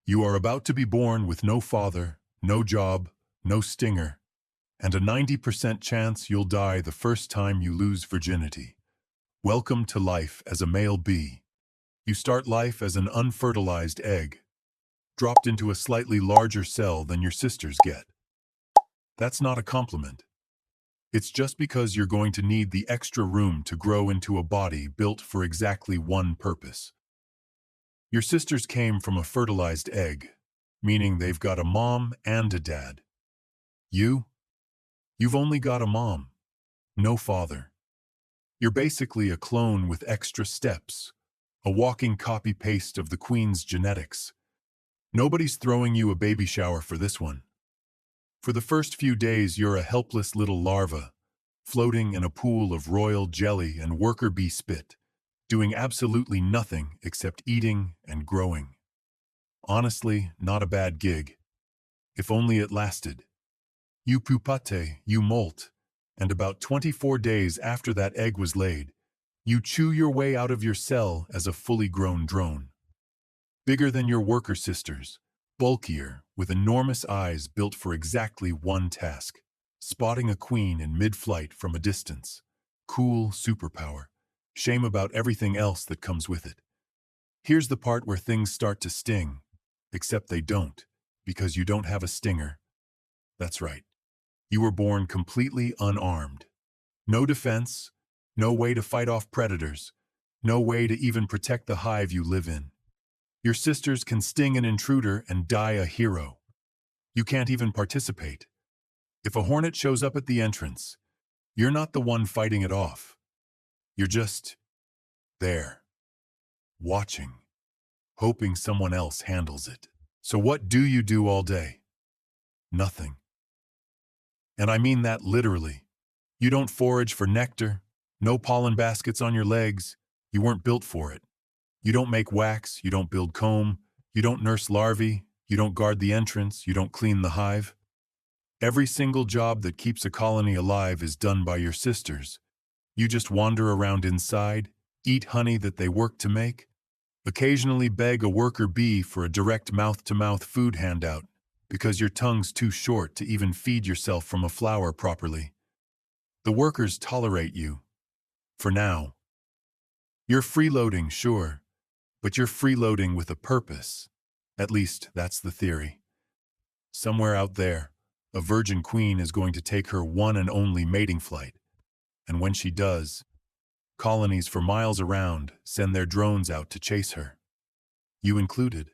You are about to be born with no father, no job, no stinger, and a 90% chance you'll die the first time you lose virginity. Welcome to life as a male bee. You start life as an unfertilized egg, dropped into a slightly larger cell than your sisters get. That's not a compliment. It's just because you're going to need the extra room to grow into a body built for exactly one purpose. Your sisters came from a fertilized egg, meaning they've got a mom and a dad. You've only got a mom, no father. You're basically a clone with extra steps, a walking copy-paste of the queen's genetics. Nobody's throwing you a baby shower for this one. For the first few days, you're a helpless little larva, floating in a pool of royal jelly and worker bee spit, doing absolutely nothing except eating and growing. Honestly, not a bad gig. If only it lasted. You pupate, you molt, and about 24 days after that egg was laid, you chew your way out of your cell as a fully grown drone. Bigger than your worker sisters, bulkier, with enormous eyes built for exactly one task, spotting a queen in mid-flight from a distance. Cool superpower. Shame about everything else that comes with it. Here's the part where things start to sting, except they don't, because you don't have a stinger. That's right. You were born completely unarmed. No defense, no way to fight off predators, no way to even protect the hive you live in. Your sisters can sting an intruder and die a hero. You can't even participate. If a hornet shows up at the entrance, you're not the one fighting it off. You're just there, watching, hoping someone else handles it. So what do you do all day? Nothing. And I mean that literally. You don't forage for nectar, no pollen baskets on your legs. You weren't built for it. You don't make wax, you don't build comb, you don't nurse larvae, you don't guard the entrance, you don't clean the hive. Every single job that keeps a colony alive is done by your sisters. You just wander around inside, eat honey that they work to make, occasionally beg a worker bee for a direct mouth-to-mouth food handout because your tongue's too short to even feed yourself from a flower properly. The workers tolerate you. For now. You're freeloading, sure, but you're freeloading with a purpose. At least, that's the theory. Somewhere out there, a virgin queen is going to take her one and only mating flight. And when she does, colonies for miles around send their drones out to chase her. You included.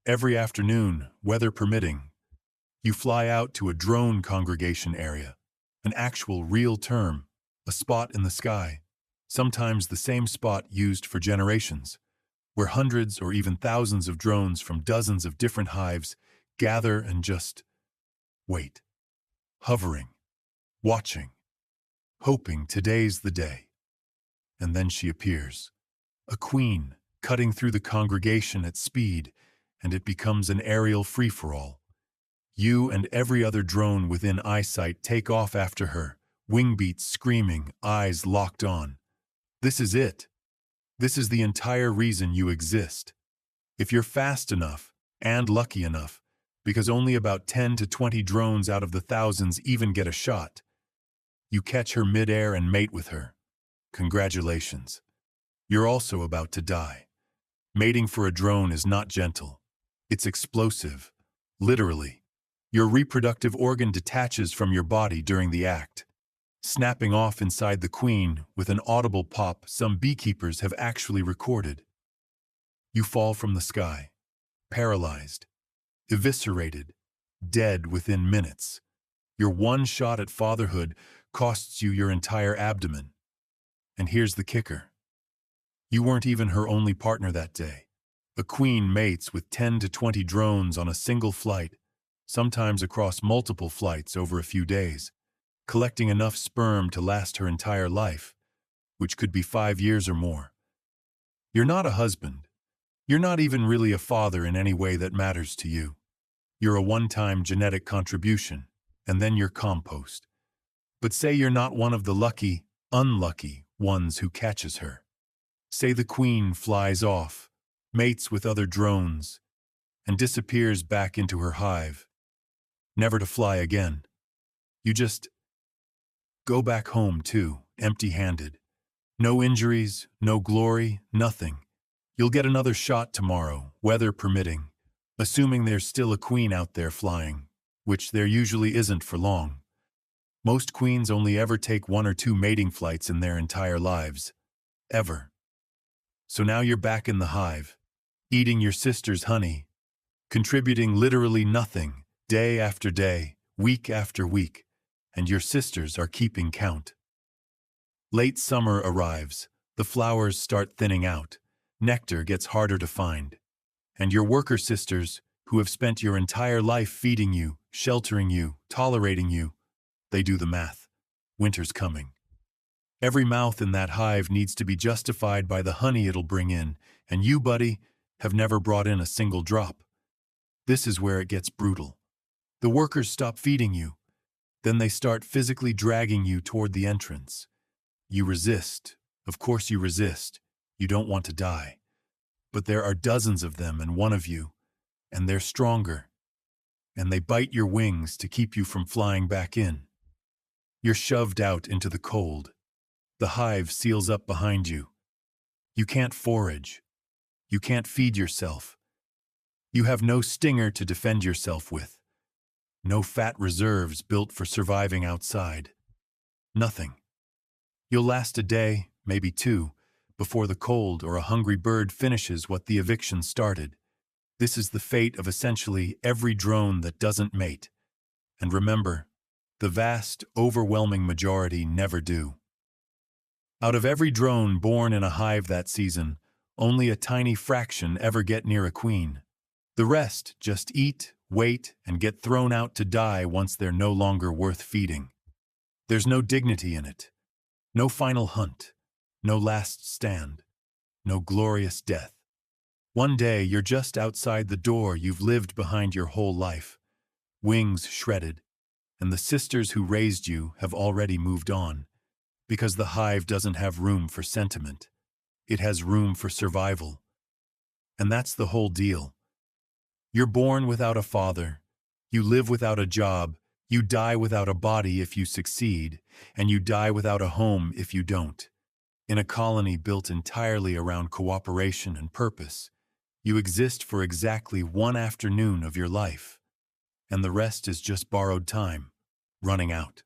Every afternoon, weather permitting, you fly out to a drone congregation area, an actual real term, a spot in the sky, sometimes the same spot used for generations, where hundreds or even thousands of drones from dozens of different hives gather and just wait, hovering, watching, hoping today's the day. And then she appears, a queen cutting through the congregation at speed, and it becomes an aerial free-for-all. You and every other drone within eyesight take off after her, wing beats screaming, eyes locked on. This is it. This is the entire reason you exist. If you're fast enough, and lucky enough, because only about 10 to 20 drones out of the thousands even get a shot, you catch her mid-air and mate with her. Congratulations. You're also about to die. Mating for a drone is not gentle. It's explosive. Literally. Your reproductive organ detaches from your body during the act, snapping off inside the queen with an audible pop some beekeepers have actually recorded. You fall from the sky, paralyzed, eviscerated, dead within minutes. Your one shot at fatherhood costs you your entire abdomen. And here's the kicker. You weren't even her only partner that day. A queen mates with 10 to 20 drones on a single flight, sometimes across multiple flights over a few days, collecting enough sperm to last her entire life, which could be 5 years or more. You're not a husband. You're not even really a father in any way that matters to you. You're a one-time genetic contribution, and then you're compost. But say you're not one of the lucky, unlucky ones who catches her. Say the queen flies off, mates with other drones, and disappears back into her hive, never to fly again. You just go back home, too, empty-handed. No injuries, no glory, nothing. You'll get another shot tomorrow, weather permitting, assuming there's still a queen out there flying, which there usually isn't for long. Most queens only ever take 1 or 2 mating flights in their entire lives. Ever. So now you're back in the hive, eating your sister's honey, contributing literally nothing, day after day, week after week, and your sisters are keeping count. Late summer arrives, the flowers start thinning out, nectar gets harder to find, and your worker sisters, who have spent your entire life feeding you, sheltering you, tolerating you, they do the math. Winter's coming. Every mouth in that hive needs to be justified by the honey it'll bring in, and you, buddy, have never brought in a single drop. This is where it gets brutal. The workers stop feeding you. Then they start physically dragging you toward the entrance. You resist. Of course you resist. You don't want to die. But there are dozens of them and one of you, and they're stronger. And they bite your wings to keep you from flying back in. You're shoved out into the cold. The hive seals up behind you. You can't forage. You can't feed yourself. You have no stinger to defend yourself with. No fat reserves built for surviving outside. Nothing. You'll last a day, maybe 2, before the cold or a hungry bird finishes what the eviction started. This is the fate of essentially every drone that doesn't mate. And remember, the vast, overwhelming majority never do. Out of every drone born in a hive that season, only a tiny fraction ever get near a queen. The rest just eat, wait, and get thrown out to die once they're no longer worth feeding. There's no dignity in it. No final hunt. No last stand. No glorious death. One day you're just outside the door you've lived behind your whole life. Wings shredded. And the sisters who raised you have already moved on. Because the hive doesn't have room for sentiment. It has room for survival. And that's the whole deal. You're born without a father, you live without a job, you die without a body if you succeed, and you die without a home if you don't. In a colony built entirely around cooperation and purpose, you exist for exactly 1 afternoon of your life, and the rest is just borrowed time, running out.